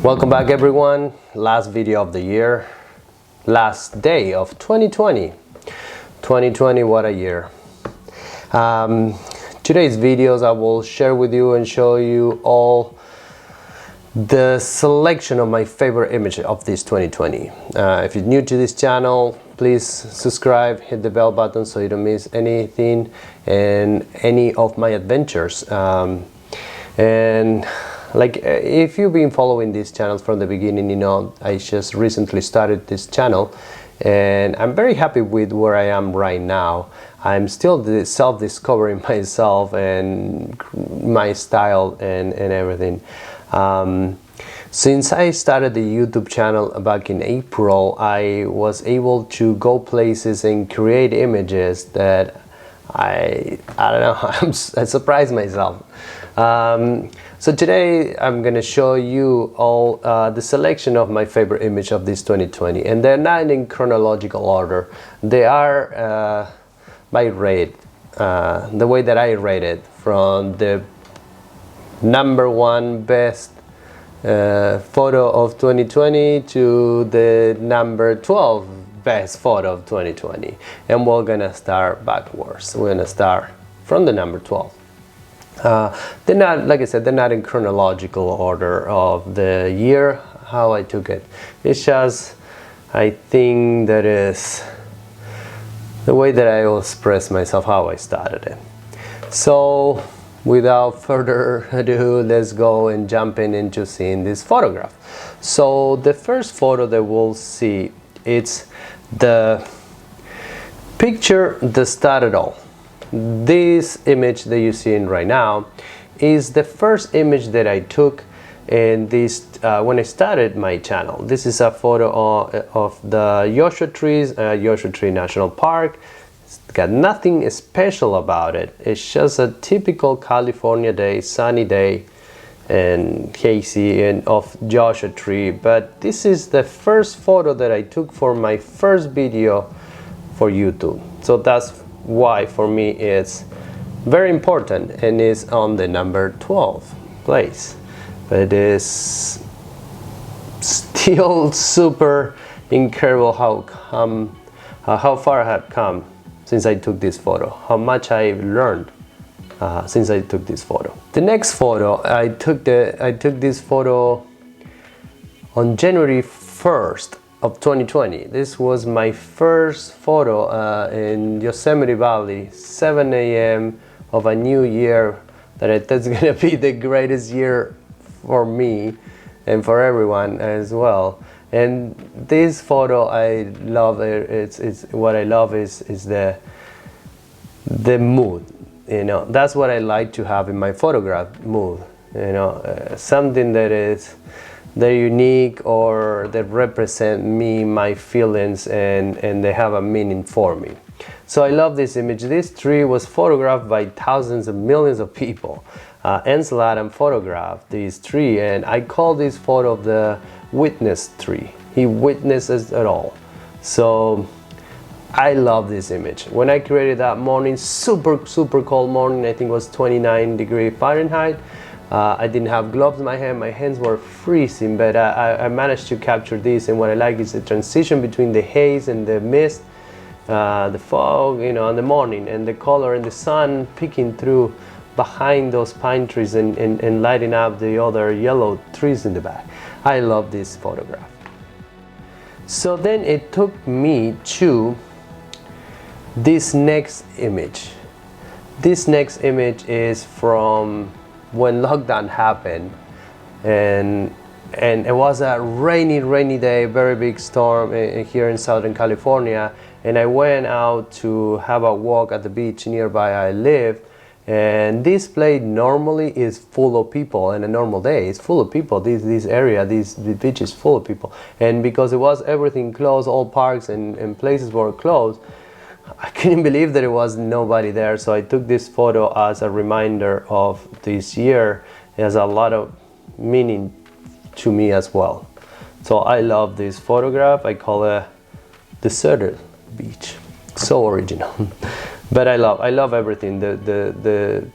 Welcome back everyone. Last video of the year, last day of 2020. 2020, what a year. Today's videos I will share with you and show you all the selection of my favorite image of this 2020. If you're new to this channel, please subscribe, hit the bell button so you don't miss anything and any of my adventures. And like if you've been following these channels from the beginning, you know I just recently started this channel and I'm very happy with where I am right now. I'm still self-discovering myself and my style and everything. Since I started the YouTube channel back in April, I was able to go places and create images that I don't know, I surprised myself. So today I'm gonna show you all the selection of my favorite image of this 2020, and they're not in chronological order. They are by rate, the way that I rate it, from the #1 best photo of 2020 to the #12 best photo of 2020, and we're gonna start backwards. We're gonna start from the #12. They're not, like I said, they're not in chronological order of the year how I took it. It's just, I think that is the way that I will express myself, how I started it. So without further ado, let's go and jump into seeing this photograph. So the first photo that we'll see, it's the picture that started all. This image that you're seeing right now is the first image that I took in this when I started my channel. This is a photo of the Joshua trees, Joshua Tree National Park. It's got nothing special about it. It's just a typical California day, sunny day and hazy and of Joshua Tree. But this is the first photo that I took for my first video for YouTube. So that's why for me it's very important and is on the #12 place. But it is still super incredible how far I have come since I took this photo, how much I've learned since I took this photo. The next photo, I took this photo on January 1st of 2020. This was my first photo in Yosemite Valley, 7 a.m. of a new year. That's gonna be the greatest year for me and for everyone as well. And this photo, I love it. It's what I love is the mood. You know, that's what I like to have in my photograph, mood. You know, something that is they're unique or that represent me, my feelings, and they have a meaning for me. So I love this image. This tree was photographed by thousands and millions of people. Ansel Adams photographed this tree, and I call this photo the witness tree. He witnesses it all. So I love this image. When I created that morning, super cold morning, I think it was 29° Fahrenheit. I didn't have gloves in my hand, my hands were freezing, but I managed to capture this, and what I like is the transition between the haze and the mist, the fog, you know, in the morning, and the color and the sun peeking through behind those pine trees and lighting up the other yellow trees in the back. I love this photograph. So then it took me to this next image. This next image is from when lockdown happened, and it was a rainy day, very big storm here in Southern California, and I went out to have a walk at the beach nearby I live, and this place normally is full of people, and a normal day it's full of people. This area, this beach is full of people, and because it was everything closed, all parks and places were closed, I couldn't believe that there was nobody there. So I took this photo as a reminder of this year. It has a lot of meaning to me as well. So I love this photograph. I call it Deserted Beach. So original. But I love everything. The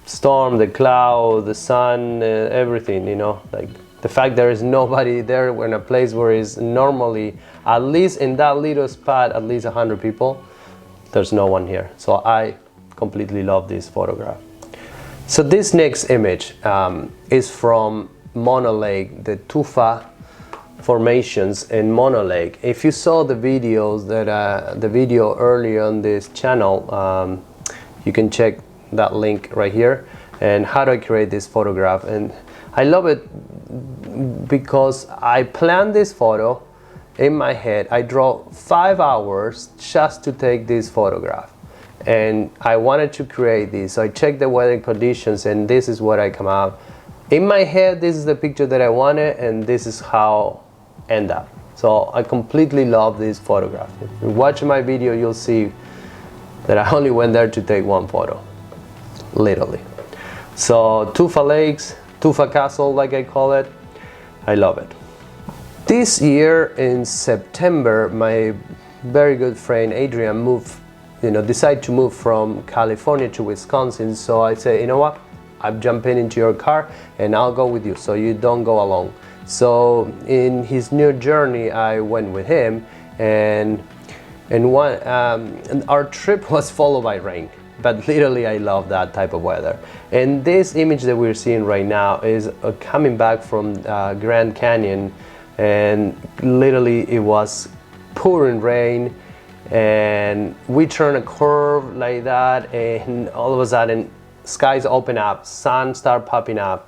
storm, the cloud, the sun, everything, you know, like the fact there is nobody there. We're in a place where is normally, at least in that little spot, at least 100 people. There's no one here. So I completely love this photograph. So this next image is from Mono Lake, the tufa formations in Mono Lake. If you saw the videos that the video earlier on this channel, you can check that link right here, and how do I create this photograph. And I love it because I planned this photo in my head. I drove 5 hours just to take this photograph, and I wanted to create this. So I checked the weather conditions, and this is what I come out. In my head, this is the picture that I wanted, and this is how end up. So I completely love this photograph. If you watch my video, you'll see that I only went there to take one photo, literally. So Tufa Lakes, Tufa Castle, like I call it, I love it. This year in September, my very good friend Adrian decided to move from California to Wisconsin. So I said, you know what? I'm jumping into your car and I'll go with you, so you don't go alone. So in his new journey, I went with him, and our trip was followed by rain. But literally, I love that type of weather. And this image that we're seeing right now is coming back from Grand Canyon, and literally it was pouring rain, and we turned a curve like that, and all of a sudden skies open up, sun start popping up.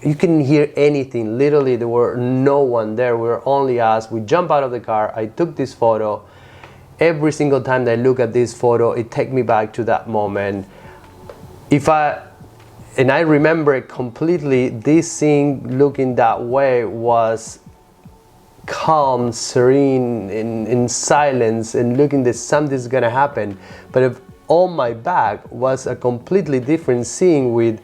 You couldn't hear anything. Literally, there were no one there. We were only us. We jumped out of the car. I took this photo. Every single time that I look at this photo, it takes me back to that moment. And I remember it completely. This scene looking that way was calm, serene, in silence, and looking that something's gonna happen. But if on my back was a completely different scene with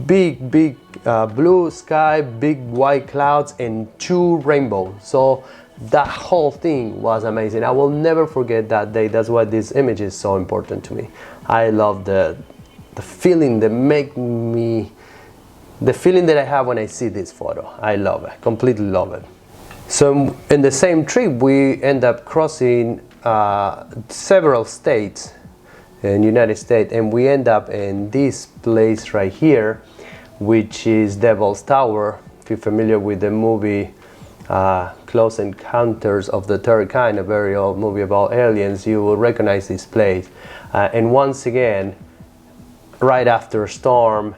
big blue sky, big white clouds, and 2 rainbows. So that whole thing was amazing. I will never forget that day. That's why this image is so important to me. I love the feeling that the feeling that I have when I see this photo. I love it, completely love it. So in the same trip, we end up crossing several states in the United States, and we end up in this place right here, which is Devil's Tower. If you're familiar with the movie Close Encounters of the Third Kind, a very old movie about aliens, you will recognize this place. And once again, right after a storm,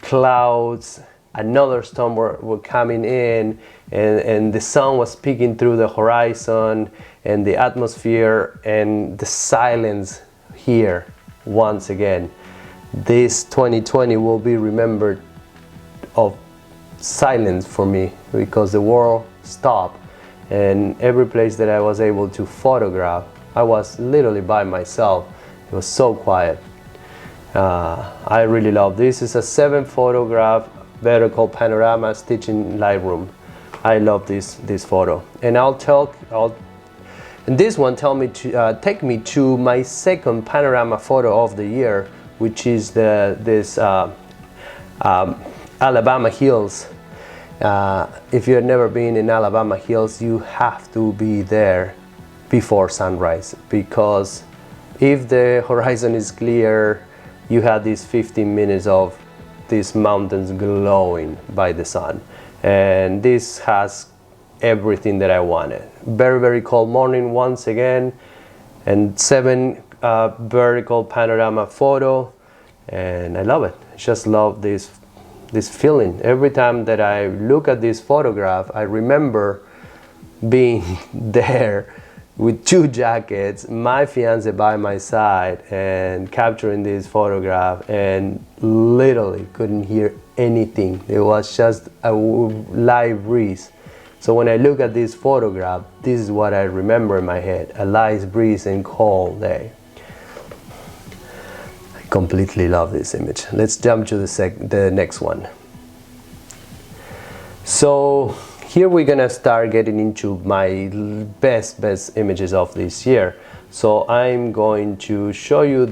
clouds, another storm were coming in, and the sun was peeking through the horizon, and the atmosphere and the silence here. Once again, this 2020 will be remembered of silence for me, because the world stopped, and every place that I was able to photograph, I was literally by myself. It was so quiet. I really love this. It's a 7 photograph vertical panorama stitched in Lightroom. I love this photo, and and this one take me to my second panorama photo of the year, which is this Alabama Hills. If you've never been in Alabama Hills, you have to be there before sunrise, because if the horizon is clear, you have these 15 minutes of these mountains glowing by the sun, and this has everything that I wanted. Very cold morning once again, and 7 vertical panorama photo, and I love it. I just love this feeling. Every time that I look at this photograph, I remember being there with 2 jackets, my fiance by my side, and capturing this photograph, and literally couldn't hear anything. It was just a live breeze. So when I look at this photograph, this is what I remember in my head: a light breeze and cold day. I completely love this image. Let's jump to the next one. So here we're gonna start getting into my best images of this year. So I'm going to show you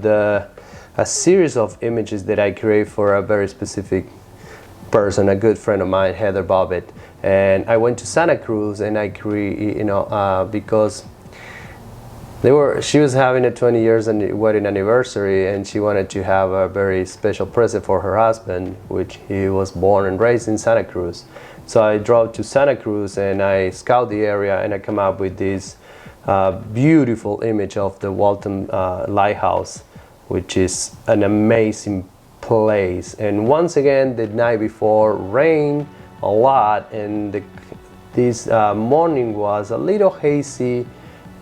a series of images that I create for a very specific person, a good friend of mine, Heather Bobbitt. And I went to Santa Cruz and I create, because she was having a 20 years wedding anniversary, and she wanted to have a very special present for her husband, which he was born and raised in Santa Cruz. So I drove to Santa Cruz and I scout the area, and I come up with this beautiful image of the Walton Lighthouse, which is an amazing place. And once again, the night before, rained a lot, and this morning was a little hazy,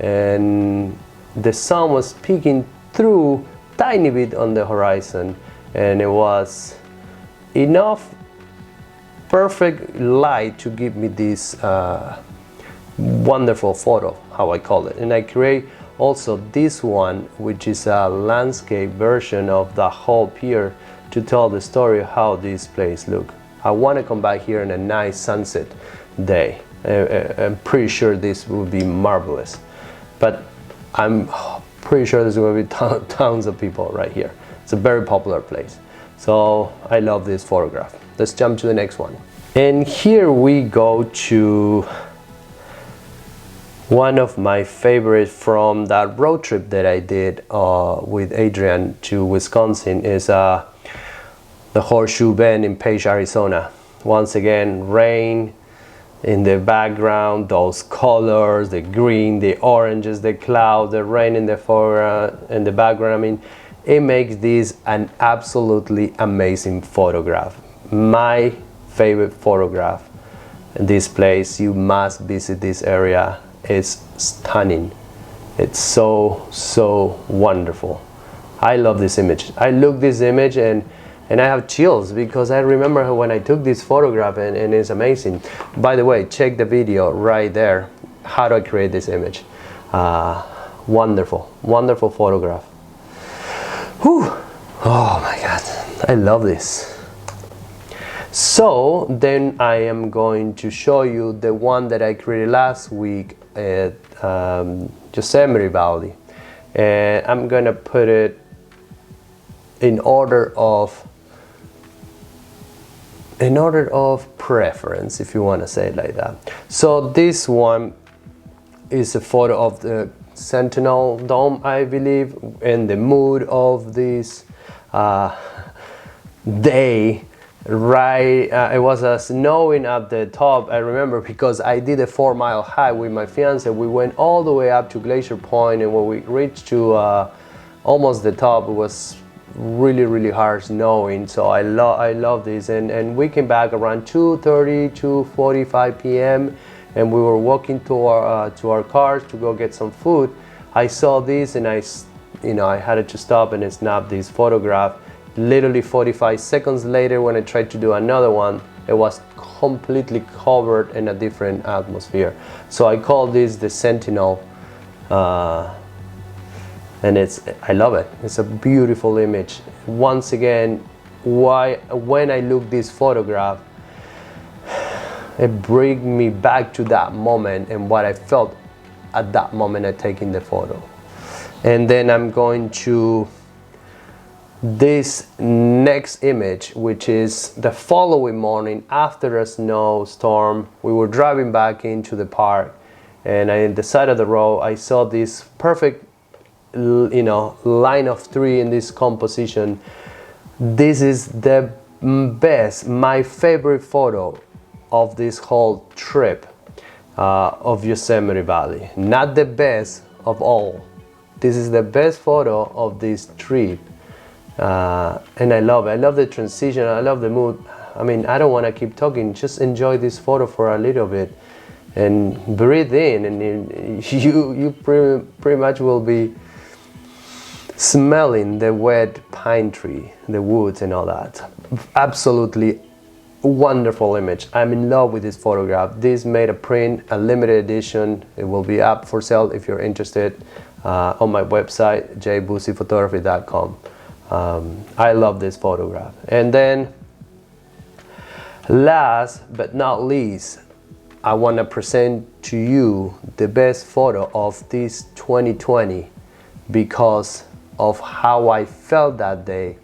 and the sun was peeking through tiny bit on the horizon, and it was enough perfect light to give me this wonderful photo, how I call it. And I create also this one, which is a landscape version of the whole pier, to tell the story of how this place look. I want to come back here in a nice sunset day. I'm pretty sure this will be marvelous, but I'm pretty sure there's going to be tons of people right here. It's a very popular place, so I love this photograph. Let's jump to the next one. And here we go to one of my favorites from that road trip that I did with Adrian to Wisconsin, is the Horseshoe Bend in Page, Arizona. Once again, rain in the background, those colors, the green, the oranges, the cloud, the rain in the foreground and the background. I mean, it makes this an absolutely amazing photograph. My favorite photograph in this place. You must visit this area. It's stunning. It's so wonderful. I love this image. I look this image and I have chills, because I remember when I took this photograph, and it's amazing. By the way, check the video right there, how do I create this image. Wonderful photograph. Whew. Oh my God, I love this. So then I am going to show you the one that I created last week at Yosemite Valley, and I'm gonna put it in order of preference, if you want to say it like that. So this one is a photo of the Sentinel Dome, I believe, and the mood of this day. Right, it was snowing at the top, I remember, because I did a 4-mile hike with my fiance. We went all the way up to Glacier Point, and when we reached to almost the top, it was really hard snowing. So I love this, and we came back around 2:30, 2:45 p.m. and we were walking to our cars to go get some food. I saw this, and I had to stop and snap this photograph. Literally 45 seconds later, when I tried to do another one, it was completely covered in a different atmosphere. So I call this the Sentinel, and I love it. It's a beautiful image. Once again, when I look this photograph, it brings me back to that moment and what I felt at that moment of taking the photo. And then I'm going to this next image, which is the following morning after a snowstorm. We were driving back into the park, and on the side of the road I saw this perfect line of tree in this composition. This is the best, my favorite photo of this whole trip of Yosemite Valley. Not the best of all. This is the best photo of this trip. And I love it. I love the transition. I love the mood. I mean, I don't want to keep talking. Just enjoy this photo for a little bit and breathe in, and you pretty much will be smelling the wet pine tree, the woods and all that. Absolutely wonderful image. I'm in love with this photograph. This made a print, a limited edition. It will be up for sale if you're interested on my website, jbusiphotography.com. I love this photograph. And then last but not least, I want to present to you the best photo of this 2020, because of how I felt that day.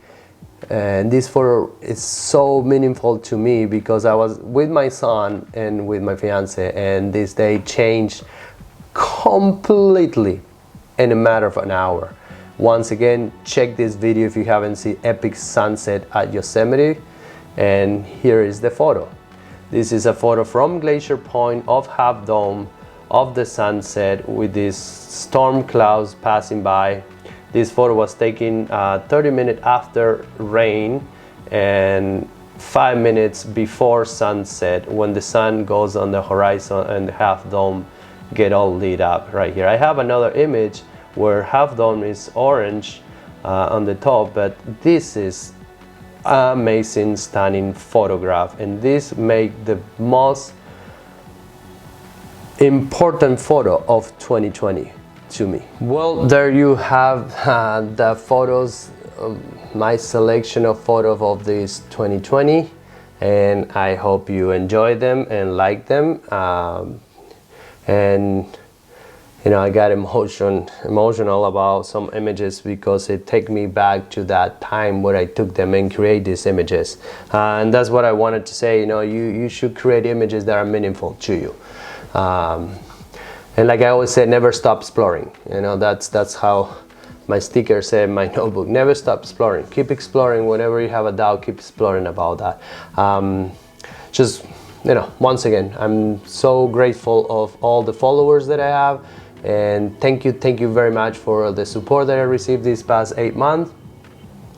And this photo is so meaningful to me because I was with my son and with my fiance, and this day changed completely in a matter of an hour. Once again, check this video if you haven't seen epic sunset at Yosemite, and here is the photo. This is a photo from Glacier Point of Half Dome of the sunset with these storm clouds passing by. This photo was taken 30 minutes after rain and 5 minutes before sunset, when the sun goes on the horizon and the Half Dome get all lit up right here. I have another image where Half Dome is orange on the top, but this is amazing, stunning photograph, and this make the most important photo of 2020 to me. Well, there you have the photos, my selection of photos of this 2020, and I hope you enjoy them and like them. And you know, I got emotional about some images because it take me back to that time where I took them and create these images. And that's what I wanted to say. You know, you should create images that are meaningful to you. And like I always say, never stop exploring. You know, that's how my sticker said in my notebook. Never stop exploring. Keep exploring. Whenever you have a doubt, keep exploring about that. Just, you know, once again, I'm so grateful of all the followers that I have, and thank you very much for the support that I received these past 8 months.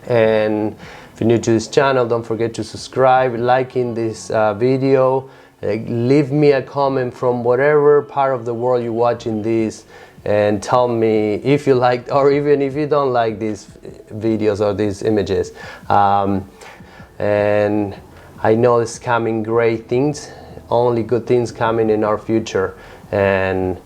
And if you're new to this channel, don't forget to subscribe, liking this video. Leave me a comment from whatever part of the world you're watching this, and tell me if you liked, or even if you don't like these videos or these images. And I know it's coming great things, only good things coming in our future. And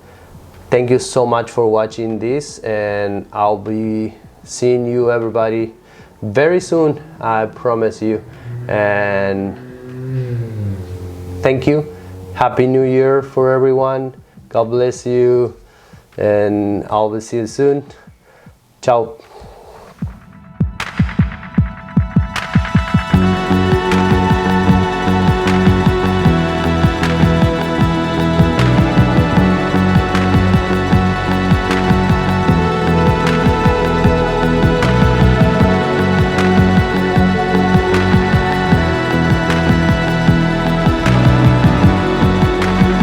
thank you so much for watching this, and I'll be seeing you everybody very soon, I promise you. And thank you. Happy New Year for everyone. God bless you, and I'll see you soon. Ciao.